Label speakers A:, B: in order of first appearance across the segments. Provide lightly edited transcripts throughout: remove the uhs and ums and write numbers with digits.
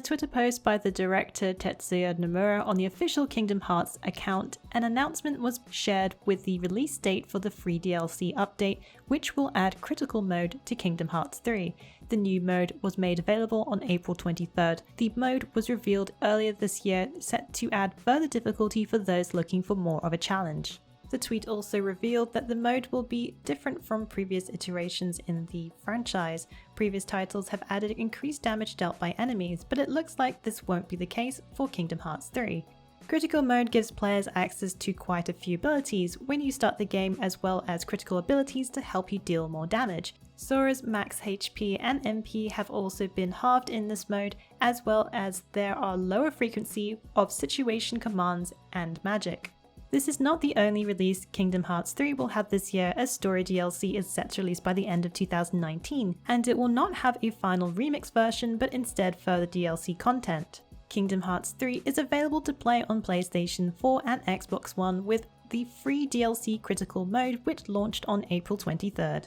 A: Twitter post by the director Tetsuya Nomura on the official Kingdom Hearts account, an announcement was shared with the release date for the free DLC update, which will add critical mode to Kingdom Hearts 3. The new mode was made available on April 23rd. The mode was revealed earlier this year, set to add further difficulty for those looking for more of a challenge. The tweet also revealed that the mode will be different from previous iterations in the franchise. Previous titles have added increased damage dealt by enemies, but it looks like this won't be the case for Kingdom Hearts 3. Critical mode gives players access to quite a few abilities when you start the game, as well as critical abilities to help you deal more damage. Sora's max HP and MP have also been halved in this mode, as well as there are lower frequency of situation commands and magic. This is not the only release Kingdom Hearts 3 will have this year, as story DLC is set to release by the end of 2019, and it will not have a final remix version but instead further DLC content. Kingdom Hearts 3 is available to play on PlayStation 4 and Xbox One with the free DLC Critical Mode, which launched on April 23rd.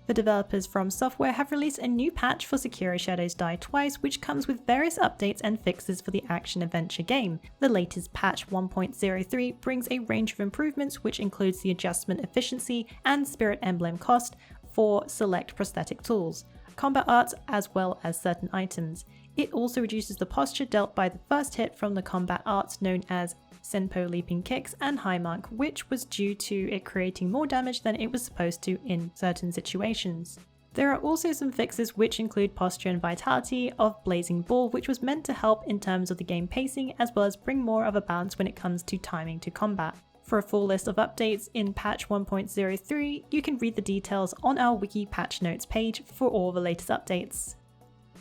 A: The developers from Software have released a new patch for Sekiro Shadows Die Twice, which comes with various updates and fixes for the action-adventure game. The latest patch 1.03 brings a range of improvements, which includes the adjustment efficiency and spirit emblem cost for select prosthetic tools, combat arts, as well as certain items. It also reduces the posture dealt by the first hit from the combat arts known as Senpo leaping kicks and high mark, which was due to it creating more damage than it was supposed to in certain situations. There are also some fixes which include posture and vitality of Blazing Ball, which was meant to help in terms of the game pacing, as well as bring more of a balance when it comes to timing to combat. For a full list of updates in patch 1.03, you can read the details on our wiki patch notes page for all the latest updates.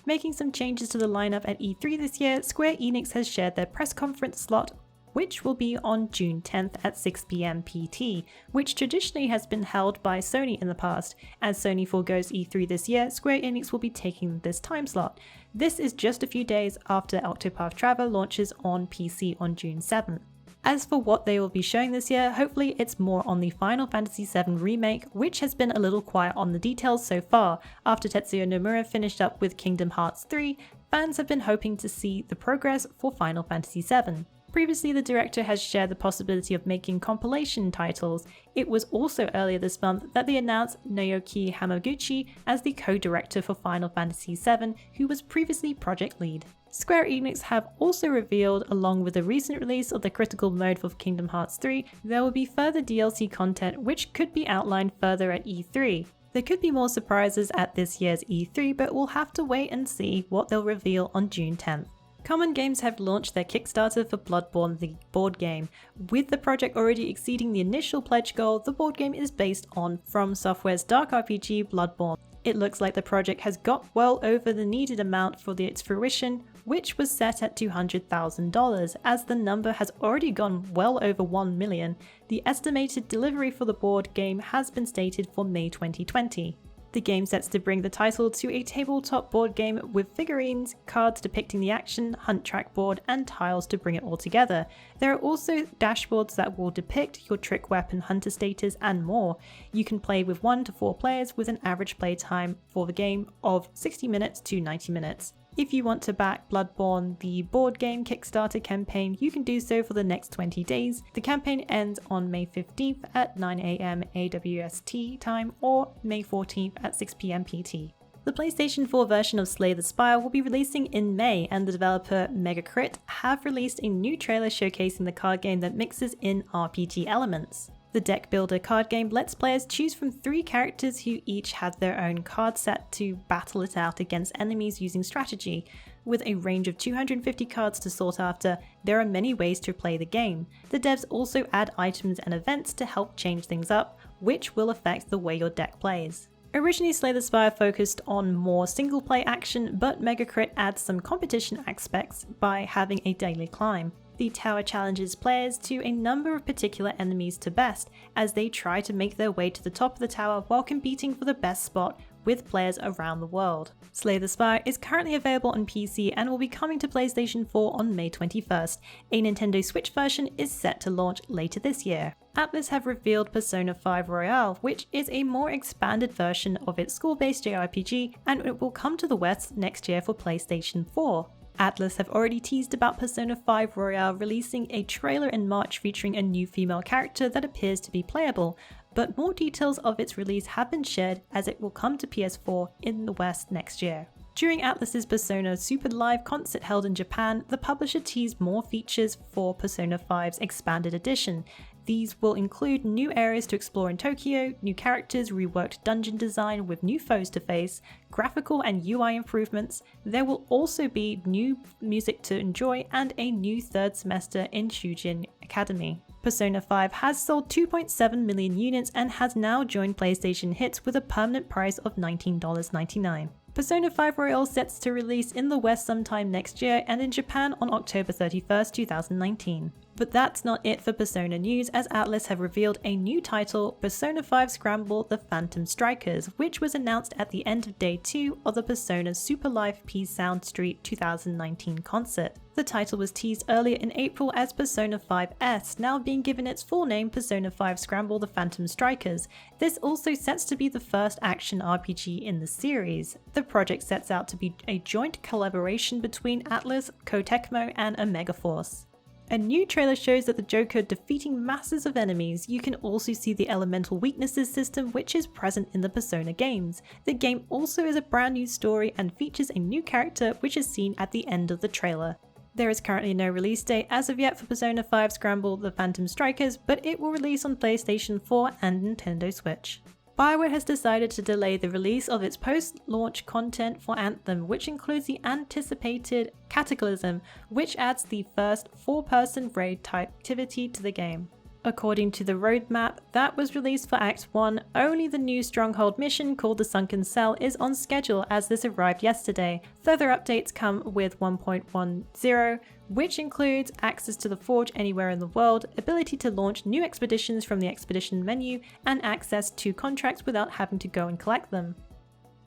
A: Making some changes to the lineup at E3 this year, Square Enix has shared their press conference slot, which will be on June 10th at 6 PM PT, which traditionally has been held by Sony in the past. As Sony forgoes E3 this year, Square Enix will be taking this time slot. This is just a few days after Octopath Traveler launches on PC on June 7th. As for what they will be showing this year, hopefully it's more on the Final Fantasy VII Remake, which has been a little quiet on the details so far. After Tetsuya Nomura finished up with Kingdom Hearts 3, fans have been hoping to see the progress for Final Fantasy VII. Previously, the director has shared the possibility of making compilation titles. It was also earlier this month that they announced Naoki Hamaguchi as the co-director for Final Fantasy VII, who was previously project lead. Square Enix have also revealed, along with the recent release of the critical mode for Kingdom Hearts 3, there will be further DLC content which could be outlined further at E3. There could be more surprises at this year's E3, but we'll have to wait and see what they'll reveal on June 10th. Common Games have launched their Kickstarter for Bloodborne the Board Game. With the project already exceeding the initial pledge goal, the board game is based on From Software's dark RPG Bloodborne. It looks like the project has got well over the needed amount for its fruition, which was set at $200,000, as the number has already gone well over 1 million. The estimated delivery for the board game has been stated for May 2020. The game sets to bring the title to a tabletop board game with figurines, cards depicting the action, hunt track board, and tiles to bring it all together. There are also dashboards that will depict your trick weapon hunter status and more. You can play with 1 to 4 players with an average play time for the game of 60 minutes to 90 minutes. If you want to back Bloodborne the Board Game Kickstarter campaign, you can do so for the next 20 days. The campaign ends on May 15th at 9 AM AWST time or May 14th at 6 PM PT. The PlayStation 4 version of Slay the Spire will be releasing in May, and the developer Megacrit have released a new trailer showcasing the card game that mixes in RPG elements. The deck builder card game lets players choose from 3 characters who each have their own card set to battle it out against enemies using strategy. With a range of 250 cards to sort after, there are many ways to play the game. The devs also add items and events to help change things up, which will affect the way your deck plays. Originally, Slay the Spire focused on more single-play action, but Megacrit adds some competition aspects by having a daily climb. The tower challenges players to a number of particular enemies to best, as they try to make their way to the top of the tower while competing for the best spot with players around the world. Slay the Spire is currently available on PC and will be coming to PlayStation 4 on May 21st. A Nintendo Switch version is set to launch later this year. Atlus have revealed Persona 5 Royale, which is a more expanded version of its school-based JRPG, and it will come to the West next year for PlayStation 4. Atlus have already teased about Persona 5 Royale releasing a trailer in March featuring a new female character that appears to be playable, but more details of its release have been shared as it will come to PS4 in the West next year. During Atlus's Persona Super Live concert held in Japan, the publisher teased more features for Persona 5's Expanded Edition. These will include new areas to explore in Tokyo, new characters, reworked dungeon design with new foes to face, graphical and UI improvements. There will also be new music to enjoy and a new third semester in Shujin Academy. Persona 5 has sold 2.7 million units and has now joined PlayStation Hits with a permanent price of $19.99. Persona 5 Royale sets to release in the West sometime next year and in Japan on October 31st, 2019. But that's not it for Persona news, as Atlus have revealed a new title, Persona 5 Scramble the Phanotm Strikers, which was announced at the end of Day 2 of the Persona Super Live P Sound Street 2019 concert. The title was teased earlier in April as Persona 5S, now being given its full name Persona 5 Scramble the Phanotm Strikers. This also sets to be the first action RPG in the series. The project sets out to be a joint collaboration between Atlus, Koei Tecmo, and Omega Force. A new trailer shows that the Joker defeating masses of enemies. You can also see the elemental weaknesses system which is present in the Persona games. The game also is a brand new story and features a new character which is seen at the end of the trailer. There is currently no release date as of yet for Persona 5 Scramble the Phanotm Strikers, but it will release on PlayStation 4 and Nintendo Switch. Spire has decided to delay the release of its post-launch content for Anthem, which includes the anticipated Cataclysm, which adds the first 4-person raid type activity to the game. According to the roadmap that was released for Act 1, only the new Stronghold mission called the Sunken Cell is on schedule as this arrived yesterday. Further updates come with 1.10, which includes access to the Forge anywhere in the world, ability to launch new expeditions from the expedition menu, and access to contracts without having to go and collect them.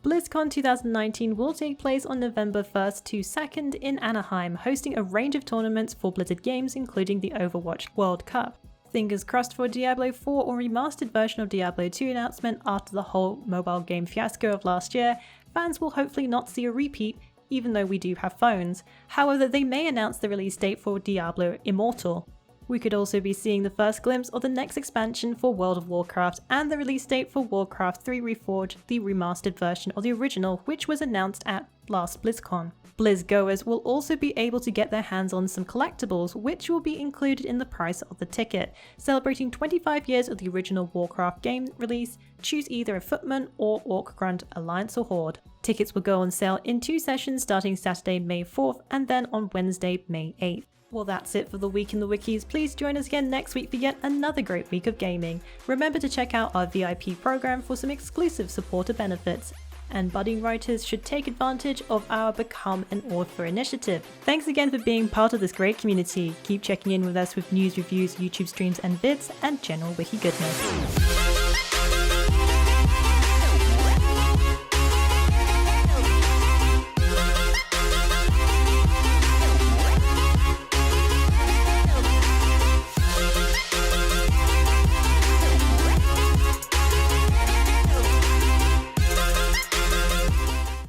A: BlizzCon 2019 will take place on November 1st to 2nd in Anaheim, hosting a range of tournaments for Blizzard games including the Overwatch World Cup. Fingers crossed for a Diablo 4 or remastered version of Diablo 2 announcement after the whole mobile game fiasco of last year. Fans will hopefully not see a repeat, even though we do have phones. However, they may announce the release date for Diablo Immortal. We could also be seeing the first glimpse of the next expansion for World of Warcraft and the release date for Warcraft 3 Reforged, the remastered version of the original, which was announced at last BlizzCon. Blizz goers will also be able to get their hands on some collectibles, which will be included in the price of the ticket. Celebrating 25 years of the original Warcraft game release, choose either a Footman or Orc Grunt, Alliance or Horde. Tickets will go on sale in 2 sessions starting Saturday, May 4th and then on Wednesday, May 8th. Well, that's it for the Week in the Wikis. Please join us again next week for yet another great week of gaming. Remember to check out our VIP program for some exclusive supporter benefits. And budding writers should take advantage of our Become an Author initiative. Thanks again for being part of this great community. Keep checking in with us with news, reviews, YouTube streams and vids, and general wiki goodness.